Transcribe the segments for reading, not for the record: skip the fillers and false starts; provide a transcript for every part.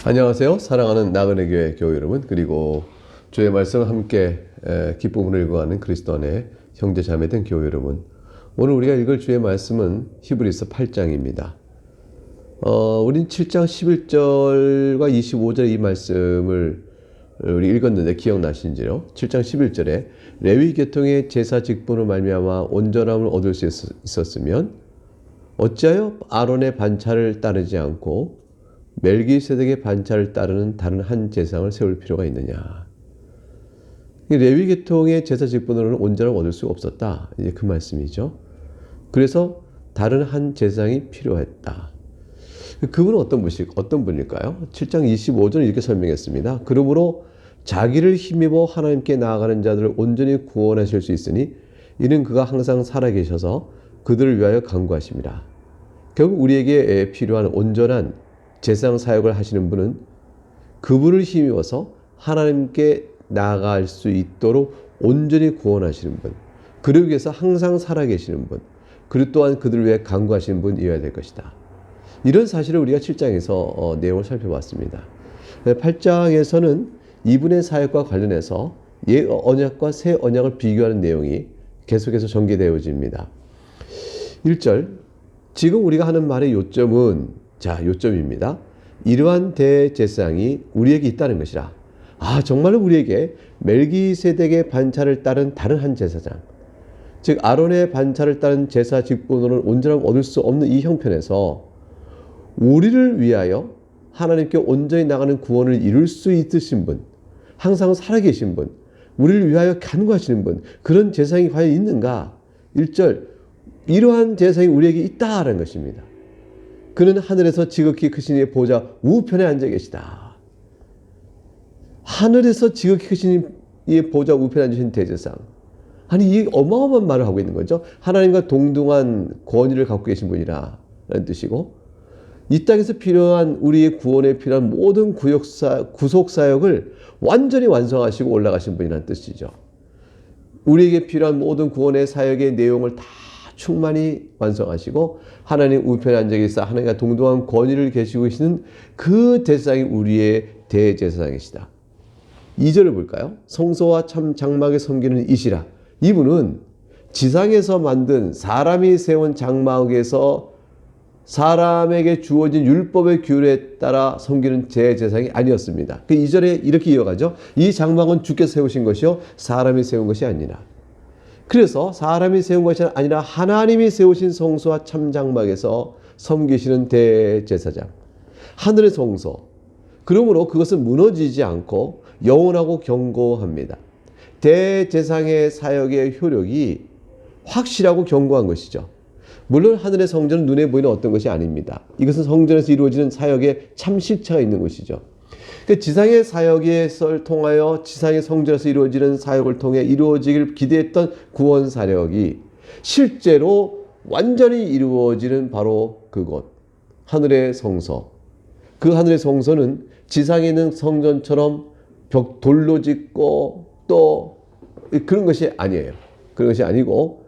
안녕하세요. 사랑하는 나그네 교회 교회 여러분, 그리고 주의 말씀을 함께 기쁨으로 읽어가는 그리스도 안의 형제 자매된 교회 여러분, 오늘 우리가 읽을 주의 말씀은 히브리서 8장입니다. 우린 7장 11절과 25절 이 말씀을 우리 읽었는데 기억나시는지요? 7장 11절에 레위 계통의 제사 직분으로 말미암아 온전함을 얻을 수 있었으면 어찌하여 아론의 반차를 따르지 않고 멜기세덱의 반차를 따르는 다른 한 제사장을 세울 필요가 있느냐. 레위 계통의 제사 직분으로는 온전함을 얻을 수가 없었다. 이제 그 말씀이죠. 그래서 다른 한 제사장이 필요했다. 그분은 어떤 분일까요? 7장 25절은 이렇게 설명했습니다. 그러므로 자기를 힘입어 하나님께 나아가는 자들을 온전히 구원하실 수 있으니 이는 그가 항상 살아계셔서 그들을 위하여 간구하심이라. 결국 우리에게 필요한 온전한 제사장 사역을 하시는 분은 그분을 힘입어서 하나님께 나아갈 수 있도록 온전히 구원하시는 분, 그러기 위해서 항상 살아계시는 분, 그리고 또한 그들을 위해 간구하시는 분이어야 될 것이다. 이런 사실을 우리가 7장에서 내용을 살펴봤습니다. 8장에서는 이분의 사역과 관련해서 옛 언약과 새 언약을 비교하는 내용이 계속해서 전개되어집니다. 1절, 지금 우리가 하는 말의 요점은 요점입니다. 이러한 대제사장이 우리에게 있다는 것이라. 정말로 우리에게 멜기세덱의 반차를 따른 다른 한 제사장, 즉 아론의 반차를 따른 제사 직분으로는 온전함을 얻을 수 없는 이 형편에서 우리를 위하여 하나님께 온전히 나가는 구원을 이룰 수 있으신 분, 항상 살아계신 분, 우리를 위하여 간구하시는 분, 그런 제사장이 과연 있는가? 1절, 이러한 제사장이 우리에게 있다라는 것입니다. 그는 하늘에서 지극히 크신 이의 보좌 우편에 앉아 계시다. 하늘에서 지극히 크신 이의 보좌 우편에 앉으신 대제사장. 이 어마어마한 말을 하고 있는 거죠. 하나님과 동등한 권위를 갖고 계신 분이라는 뜻이고, 이 땅에서 필요한 우리의 구원에 필요한 모든 구속사역을 완전히 완성하시고 올라가신 분이라는 뜻이죠. 우리에게 필요한 모든 구원의 사역의 내용을 다 충만히 완성하시고 하나님 우편에 앉아 계시다. 하나님과 동등한 권위를 계시고 계시는 그 대제사장이 우리의 대제사장이시다. 2절을 볼까요? 성소와 참 장막에 섬기는 이시라. 이분은 지상에서 만든 사람이 세운 장막에서 사람에게 주어진 율법의 규례에 따라 섬기는 제사장이 아니었습니다. 그 2절에 이렇게 이어가죠. 이 장막은 주께서 세우신 것이요 사람이 세운 것이 아니라. 그래서 사람이 세운 것이 아니라 하나님이 세우신 성소와 참 장막에서 섬기시는 대제사장, 하늘의 성소. 그러므로 그것은 무너지지 않고 영원하고 견고합니다. 대제사장의 사역의 효력이 확실하고 견고한 것이죠. 물론 하늘의 성전은 눈에 보이는 어떤 것이 아닙니다. 이것은 성전에서 이루어지는 사역에 참 실체가 있는 것이죠. 지상의 사역을 통하여 지상의 성전에서 이루어지는 사역을 통해 이루어지길 기대했던 구원 사역이 실제로 완전히 이루어지는 바로 그곳, 하늘의 성소. 그 하늘의 성소는 지상에 있는 성전처럼 돌로 짓고 또 그런 것이 아니에요. 그런 것이 아니고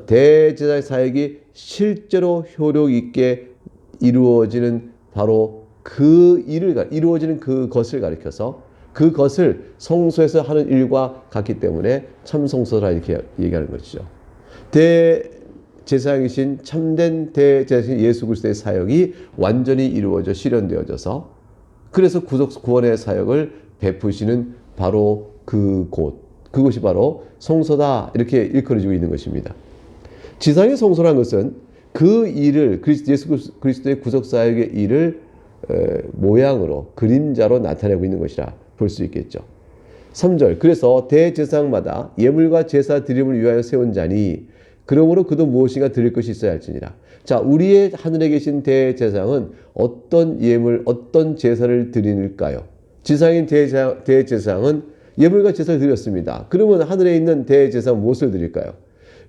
대제사장의 사역이 실제로 효력 있게 이루어지는 바로 그 일을 이루어지는 그것을 가리켜서 그것을 성소에서 하는 일과 같기 때문에 참성소라 이렇게 얘기하는 것이죠. 대제사장이신 참된 대제사장이신 예수 그리스도의 사역이 완전히 이루어져 실현되어져서 그래서 구원의 사역을 베푸시는 바로 그곳이 바로 성소다 이렇게 일컬어지고 있는 것입니다. 지상의 성소라는 것은 그 일을 예수 그리스도의 구속 사역의 일을 모양으로 그림자로 나타내고 있는 것이라 볼 수 있겠죠. 3절, 그래서 대제사장마다 예물과 제사 드림을 위하여 세운 자니 그러므로 그도 무엇인가 드릴 것이 있어야 할지니라. 우리의 하늘에 계신 대제사장은 어떤 예물, 어떤 제사를 드릴까요? 지상인 대제사장은 예물과 제사를 드렸습니다. 그러면 하늘에 있는 대제사장은 무엇을 드릴까요?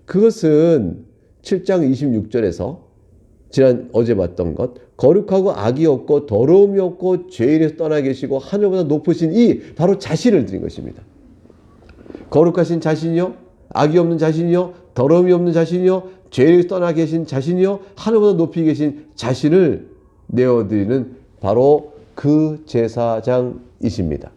그것은 7장 26절에서 어제 봤던 것, 거룩하고 악이 없고 더러움이 없고 죄인에서 떠나 계시고 하늘보다 높으신 이 바로 자신을 드린 것입니다. 거룩하신 자신이요, 악이 없는 자신이요, 더러움이 없는 자신이요, 죄인에서 떠나 계신 자신이요, 하늘보다 높이 계신 자신을 내어드리는 바로 그 제사장이십니다.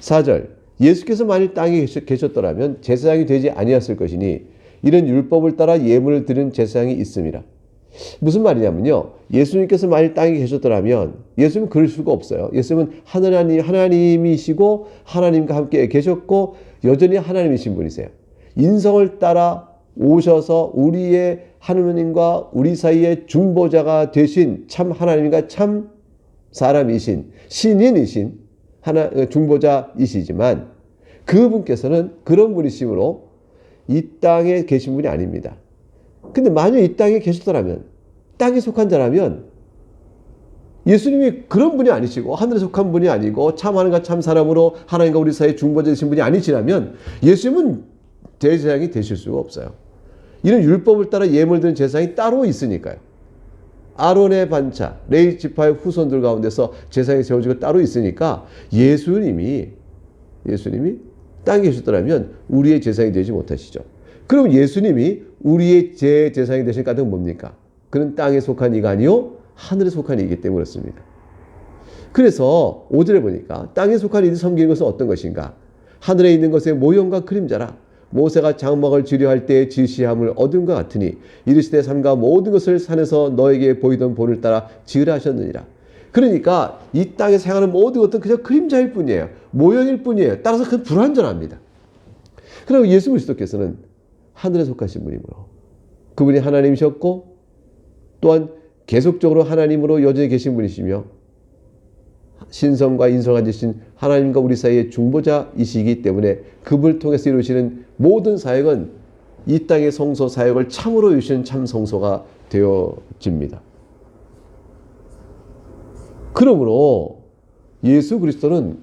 4절 예수께서 만일 땅에 계셨더라면 제사장이 되지 아니었을 것이니 이는 율법을 따라 예물을 드리는 제사장이 있음이라. 무슨 말이냐면요. 예수님께서 만일 땅에 계셨더라면 예수님은 그럴 수가 없어요. 예수님은 하나님이시고 하나님과 함께 계셨고 여전히 하나님이신 분이세요. 인성을 따라 오셔서 우리의 하느님과 우리 사이의 중보자가 되신 참 하나님과 참 사람이신 신인이신 중보자이시지만 그분께서는 그런 분이시므로 이 땅에 계신 분이 아닙니다. 근데 만약 이 땅에 계셨더라면 땅에 속한 자라면 예수님이 그런 분이 아니시고 하늘에 속한 분이 아니고 참 하나님과 참 사람으로 하나님과 우리 사이의 중보자 되신 분이 아니시라면 예수님은 대제사장이 되실 수가 없어요. 이런 율법을 따라 예물 드리는 제사장이 따로 있으니까요. 아론의 반차, 레위 지파의 후손들 가운데서 제사장이 세워지고 따로 있으니까 예수님이 땅에 계셨더라면 우리의 제사장이 되지 못하시죠. 그럼 예수님이 우리의 제사장이 되신 까닭은 뭡니까? 그는 땅에 속한 이가 아니요 하늘에 속한 이이기 때문에 그렇습니다. 그래서 5절에 보니까 땅에 속한 이들이 섬기는 것은 어떤 것인가? 하늘에 있는 것의 모형과 그림자라. 모세가 장막을 지려할 때의 지시함을 얻은 것 같으니 이르시되 삼가 모든 것을 산에서 너에게 보이던 본을 따라 지으라 하셨느니라. 그러니까 이 땅에서 행하는 모든 것은 그저 그림자일 뿐이에요. 모형일 뿐이에요. 따라서 그건 불완전합니다. 그리고 예수 그리스도께서는 하늘에 속하신 분이므로 그분이 하나님이셨고 또한 계속적으로 하나님으로 여전히 계신 분이시며 신성과 인성을 가지신 하나님과 우리 사이의 중보자이시기 때문에 그분을 통해서 이루시는 모든 사역은 이 땅의 성소 사역을 참으로 이루시는 참 성소가 되어집니다. 그러므로 예수 그리스도는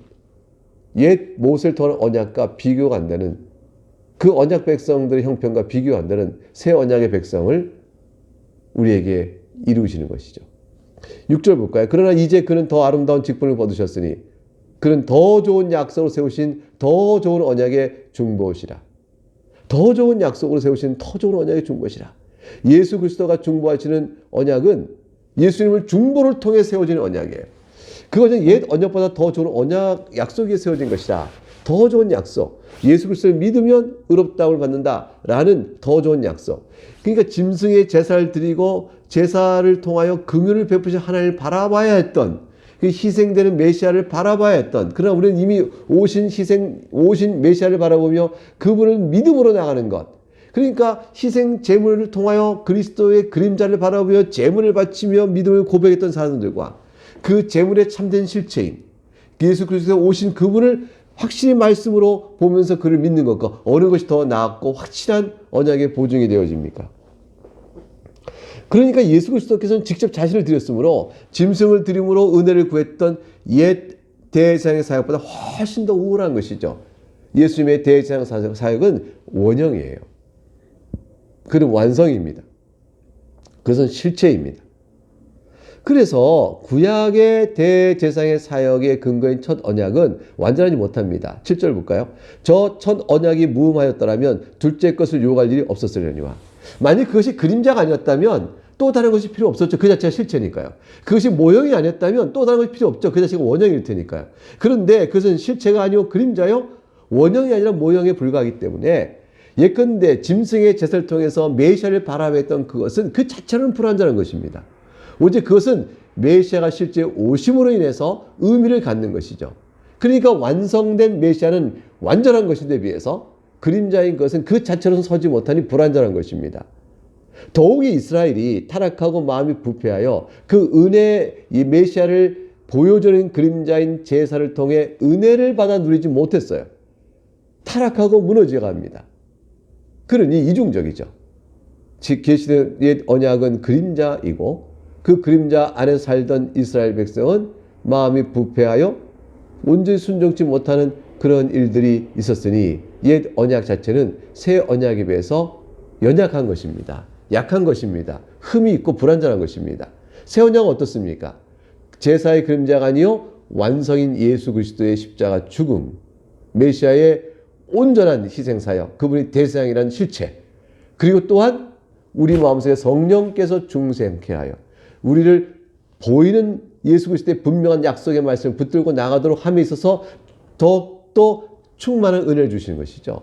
옛 모세를 통한 언약과 비교가 안 되는 그 언약 백성들의 형편과 비교가 안 되는 새 언약의 백성을 우리에게 이루시는 것이죠. 6절 볼까요? 그러나 이제 그는 더 아름다운 직분을 받으셨으니 그는 더 좋은 약속으로 세우신 더 좋은 언약의 중보시라. 더 좋은 약속으로 세우신 더 좋은 언약의 중보시라. 예수 그리스도가 중보하시는 언약은 예수님을 중보를 통해 세워지는 언약이에요. 그것은 옛 언약보다 더 좋은 언약 약속이 세워진 것이다. 더 좋은 약속. 예수 그리스도를 믿으면 의롭다움을 받는다라는 더 좋은 약속. 그러니까 짐승의 제사를 드리고 제사를 통하여 긍휼을 베푸신 하나님을 바라봐야 했던 그 희생되는 메시아를 바라봐야 했던 그러나 우리는 이미 오신 메시아를 바라보며 그분을 믿음으로 나가는 것. 그러니까 희생 제물을 통하여 그리스도의 그림자를 바라보며 제물을 바치며 믿음을 고백했던 사람들과 그 제물의 참된 실체인 예수 그리스도에 오신 그분을 확실히 말씀으로 보면서 그를 믿는 것과 어느 것이 더 나았고 확실한 언약의 보증이 되어집니까? 그러니까 예수 그리스도께서는 직접 자신을 드렸으므로 짐승을 드림으로 은혜를 구했던 옛 대제사장의 사역보다 훨씬 더 우월한 것이죠. 예수님의 대제사장 사역은 원형이에요. 그는 완성입니다. 그것은 실체입니다. 그래서 구약의 대제사장의 사역의 근거인 첫 언약은 완전하지 못합니다. 7절 볼까요? 저 첫 언약이 무음하였더라면 둘째 것을 요구할 일이 없었으려니와. 만약 그것이 그림자가 아니었다면 또 다른 것이 필요 없었죠. 그 자체가 실체니까요. 그것이 모형이 아니었다면 또 다른 것이 필요 없죠. 그 자체가 원형일 테니까요. 그런데 그것은 실체가 아니고 그림자요. 원형이 아니라 모형에 불과하기 때문에 예컨대 짐승의 제사를 통해서 메시아를 바라보았던 그것은 그 자체는 불완전한 것입니다. 오직 그것은 메시아가 실제 오심으로 인해서 의미를 갖는 것이죠. 그러니까 완성된 메시아는 완전한 것인데 비해서 그림자인 것은 그 자체로는 서지 못하니 불완전한 것입니다. 더욱이 이스라엘이 타락하고 마음이 부패하여 그 은혜, 이 메시아를 보여주는 그림자인 제사를 통해 은혜를 받아 누리지 못했어요. 타락하고 무너져 갑니다. 그러니 이중적이죠. 즉 계시된 옛 언약은 그림자이고 그 그림자 안에 살던 이스라엘 백성은 마음이 부패하여 온전히 순종치 못하는 그런 일들이 있었으니 옛 언약 자체는 새 언약에 비해서 연약한 것입니다. 약한 것입니다. 흠이 있고 불완전한 것입니다. 새 언약은 어떻습니까? 제사의 그림자가 아니요 완성인 예수 그리스도의 십자가 죽음, 메시아의 온전한 희생사역, 그분이 대제사장이라는 실체, 그리고 또한 우리 마음속에 성령께서 중생케 하여 우리를 보이는 예수 그리스도의 분명한 약속의 말씀을 붙들고 나가도록 함에 있어서 더욱더 충만한 은혜를 주시는 것이죠.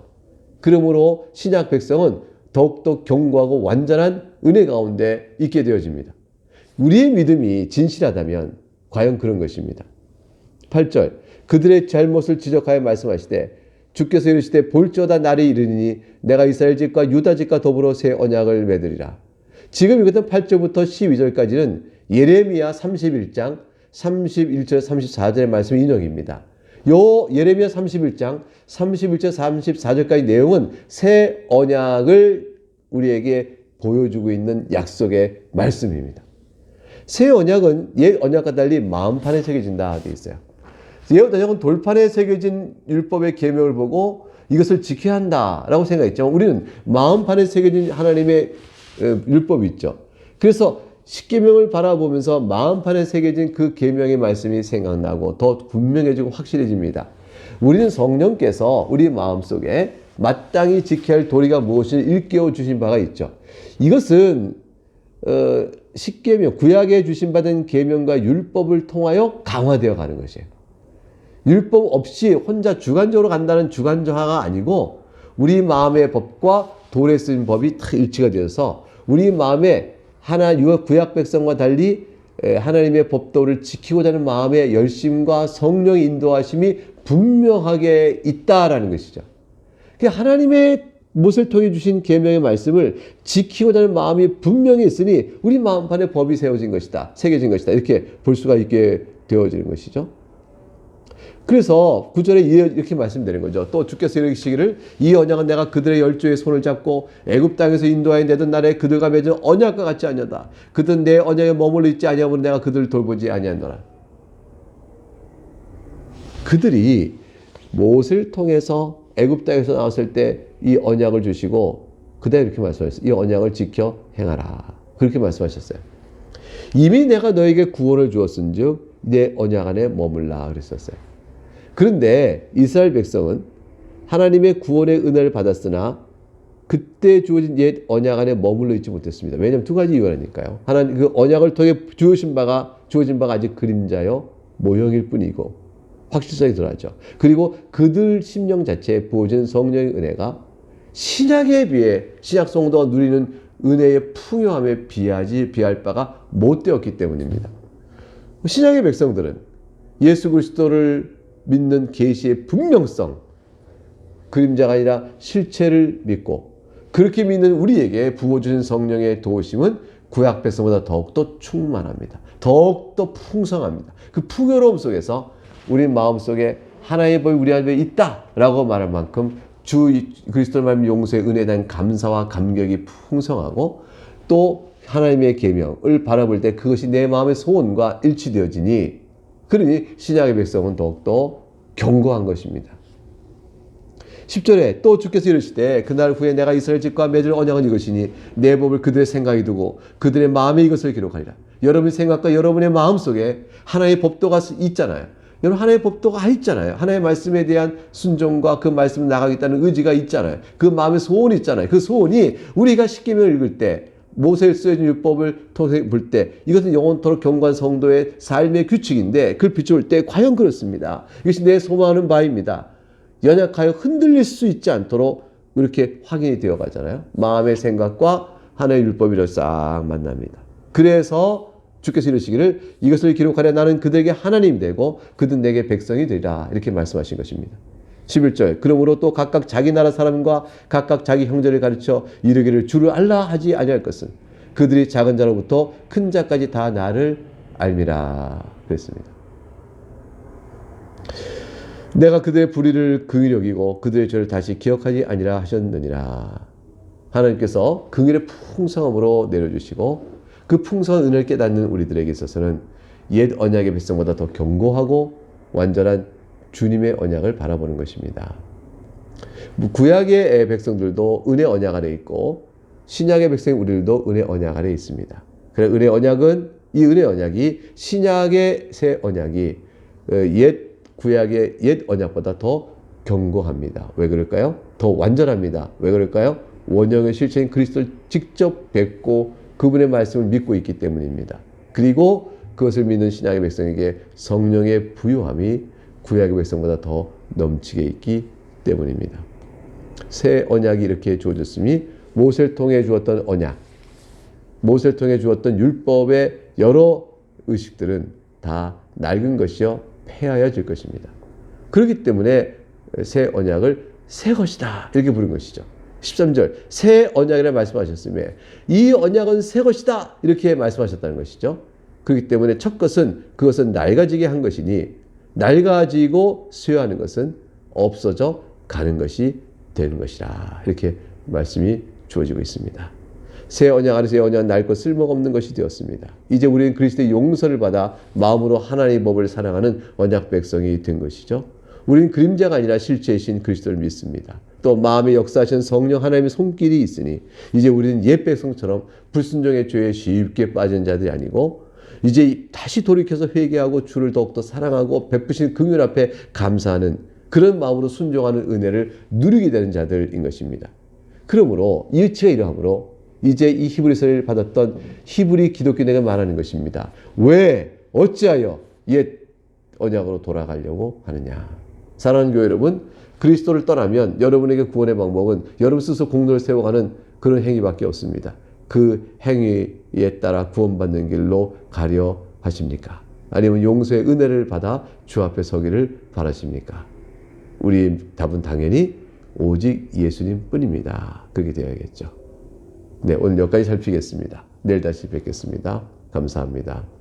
그러므로 신약 백성은 더욱더 견고하고 완전한 은혜 가운데 있게 되어집니다. 우리의 믿음이 진실하다면 과연 그런 것입니다. 8절 그들의 잘못을 지적하여 말씀하시되 주께서 이르시되 볼지어다 날이 이르니 내가 이스라엘 집과 유다 집과 더불어 새 언약을 맺으리라. 지금 이것은 8절부터 12절까지는 예레미야 31장 31절 34절의 말씀 인용입니다. 요 예레미야 31장 31절 34절까지 내용은 새 언약을 우리에게 보여주고 있는 약속의 말씀입니다. 새 언약은 옛 언약과 달리 마음판에 새겨진다 되어 있어요. 옛 언약은 돌판에 새겨진 율법의 계명을 보고 이것을 지켜야 한다라고 생각했지만 우리는 마음판에 새겨진 하나님의 율법이 있죠. 그래서 십계명을 바라보면서 마음판에 새겨진 그 계명의 말씀이 생각나고 더 분명해지고 확실해집니다. 우리는 성령께서 우리 마음속에 마땅히 지켜야 할 도리가 무엇인지 일깨워 주신 바가 있죠. 이것은 십계명, 구약에 주신 받은 계명과 율법을 통하여 강화되어 가는 것이에요. 율법 없이 혼자 주관적으로 간다는 주관저하가 아니고 우리 마음의 법과 돌에 쓰인 법이 다 일치가 되어서 우리 마음에 구약 백성과 달리 하나님의 법도를 지키고자 하는 마음의 열심과 성령의 인도하심이 분명하게 있다라는 것이죠. 하나님의 못을 통해 주신 계명의 말씀을 지키고자 하는 마음이 분명히 있으니 우리 마음판에 법이 세워진 것이다. 새겨진 것이다. 이렇게 볼 수가 있게 되어지는 것이죠. 그래서 9절에 이렇게 말씀드리는 거죠. 또 주께서 이르시기를 이 언약은 내가 그들의 열조의 손을 잡고 애굽 땅에서 인도하여 내던 날에 그들과 맺은 언약과 같지 아니하다. 그들은 내 언약에 머물러 있지 아니하면 내가 그들을 돌보지 아니하노라. 그들이 못을 통해서 애굽 땅에서 나왔을 때 이 언약을 주시고 그다음에 이렇게 말씀하셨어요. 이 언약을 지켜 행하라. 그렇게 말씀하셨어요. 이미 내가 너에게 구원을 주었은즉 내 언약 안에 머물라 그랬었어요. 그런데 이스라엘 백성은 하나님의 구원의 은혜를 받았으나 그때 주어진 옛 언약 안에 머물러 있지 못했습니다. 왜냐하면 두 가지 이유라니까요. 하나님 그 언약을 통해 주어진 바가 아직 그림자요 모형일 뿐이고 확실성이 덜하죠. 그리고 그들 심령 자체에 부어진 성령의 은혜가 신약에 비해 신약 성도가 누리는 은혜의 풍요함에 비할 바가 못 되었기 때문입니다. 신약의 백성들은 예수 그리스도를 믿는 계시의 분명성, 그림자가 아니라 실체를 믿고 그렇게 믿는 우리에게 부어주신 성령의 도우심은 구약 백성보다 더욱더 충만합니다. 더욱더 풍성합니다. 그 풍요로움 속에서 우리 마음속에 하나의 법이 우리 안에 있다라고 말할 만큼 주 그리스도를 말하는 용서의 은혜에 대한 감사와 감격이 풍성하고 또 하나님의 계명을 바라볼 때 그것이 내 마음의 소원과 일치되어지니 그러니 신약의 백성은 더욱더 견고한 것입니다. 10절에 또 주께서 이르시되 그날 후에 내가 이스라엘 집과 맺을 언약은 이것이니 내 법을 그들의 생각에 두고 그들의 마음에 이것을 기록하리라. 여러분의 생각과 여러분의 마음속에 하나의 법도가 있잖아요. 여러분 하나의 법도가 있잖아요. 하나의 말씀에 대한 순종과 그 말씀을 나가겠다는 의지가 있잖아요. 그 마음의 소원이 있잖아요. 그 소원이 우리가 십계명을 읽을 때 모세의 쓰여진 율법을 볼 때 이것은 영원토록 견고한 성도의 삶의 규칙인데 그걸 비춰볼 때 과연 그렇습니다. 이것이 내 소망하는 바입니다. 연약하여 흔들릴 수 있지 않도록 이렇게 확인이 되어 가잖아요. 마음의 생각과 하나의 율법이 싹 만납니다. 그래서 주께서 이르시기를 이것을 기록하려 나는 그들에게 하나님이 되고 그들은 내게 백성이 되리라 이렇게 말씀하신 것입니다. 11절 그러므로 또 각각 자기 나라 사람과 각각 자기 형제를 가르쳐 이르기를 주를 알라 하지 아니할 것은 그들이 작은 자로부터 큰 자까지 다 나를 알미라 그랬습니다. 내가 그들의 불의를 긍휼히 여기고 그들의 죄를 다시 기억하지 아니라 하셨느니라. 하나님께서 긍휼의 풍성함으로 내려주시고 그 풍성한 은혜를 깨닫는 우리들에게 있어서는 옛 언약의 백성보다 더 견고하고 완전한 주님의 언약을 바라보는 것입니다. 구약의 백성들도 은혜 언약 안에 있고 신약의 백성 우리들도 은혜 언약 안에 있습니다. 그래서 이 은혜 언약이 신약의 새 언약이 구약의 옛 언약보다 더 견고합니다. 왜 그럴까요? 더 완전합니다. 왜 그럴까요? 원형의 실체인 그리스도를 직접 뵙고 그분의 말씀을 믿고 있기 때문입니다. 그리고 그것을 믿는 신약의 백성에게 성령의 부요함이 구약의 백성보다 더 넘치게 있기 때문입니다. 새 언약이 이렇게 주어졌으니 모세를 통해 주었던 언약, 모세를 통해 주었던 율법의 여러 의식들은 다 낡은 것이요 폐하여질 것입니다. 그렇기 때문에 새 언약을 새 것이다 이렇게 부른 것이죠. 13절 새 언약이라 말씀하셨으며 이 언약은 새 것이다 이렇게 말씀하셨다는 것이죠. 그렇기 때문에 첫 것은 그것은 낡아지게 한 것이니 낡아지고 쇠하는 것은 없어져 가는 것이 되는 것이라 이렇게 말씀이 주어지고 있습니다. 새 언약 안에서 새 언약은 낡고 쓸모가 없는 것이 되었습니다. 이제 우리는 그리스도의 용서를 받아 마음으로 하나님의 법을 사랑하는 언약 백성이 된 것이죠. 우리는 그림자가 아니라 실체이신 그리스도를 믿습니다. 또 마음에 역사하신 성령 하나님의 손길이 있으니 이제 우리는 옛 백성처럼 불순종의 죄에 쉽게 빠진 자들이 아니고 이제 다시 돌이켜서 회개하고 주를 더욱더 사랑하고 베푸신 긍휼 앞에 감사하는 그런 마음으로 순종하는 은혜를 누리게 되는 자들인 것입니다. 그러므로 일체가 이러하므로 이제 이 히브리서를 받았던 히브리 기독교인에게 말하는 것입니다. 왜 어찌하여 옛 언약으로 돌아가려고 하느냐. 사랑하는 교회 여러분, 그리스도를 떠나면 여러분에게 구원의 방법은 여러분 스스로 공로를 세워가는 그런 행위밖에 없습니다. 그 행위에 따라 구원받는 길로 가려 하십니까? 아니면 용서의 은혜를 받아 주 앞에 서기를 바라십니까? 우리 답은 당연히 오직 예수님 뿐입니다. 그렇게 되어야겠죠. 네, 오늘 여기까지 살피겠습니다. 내일 다시 뵙겠습니다. 감사합니다.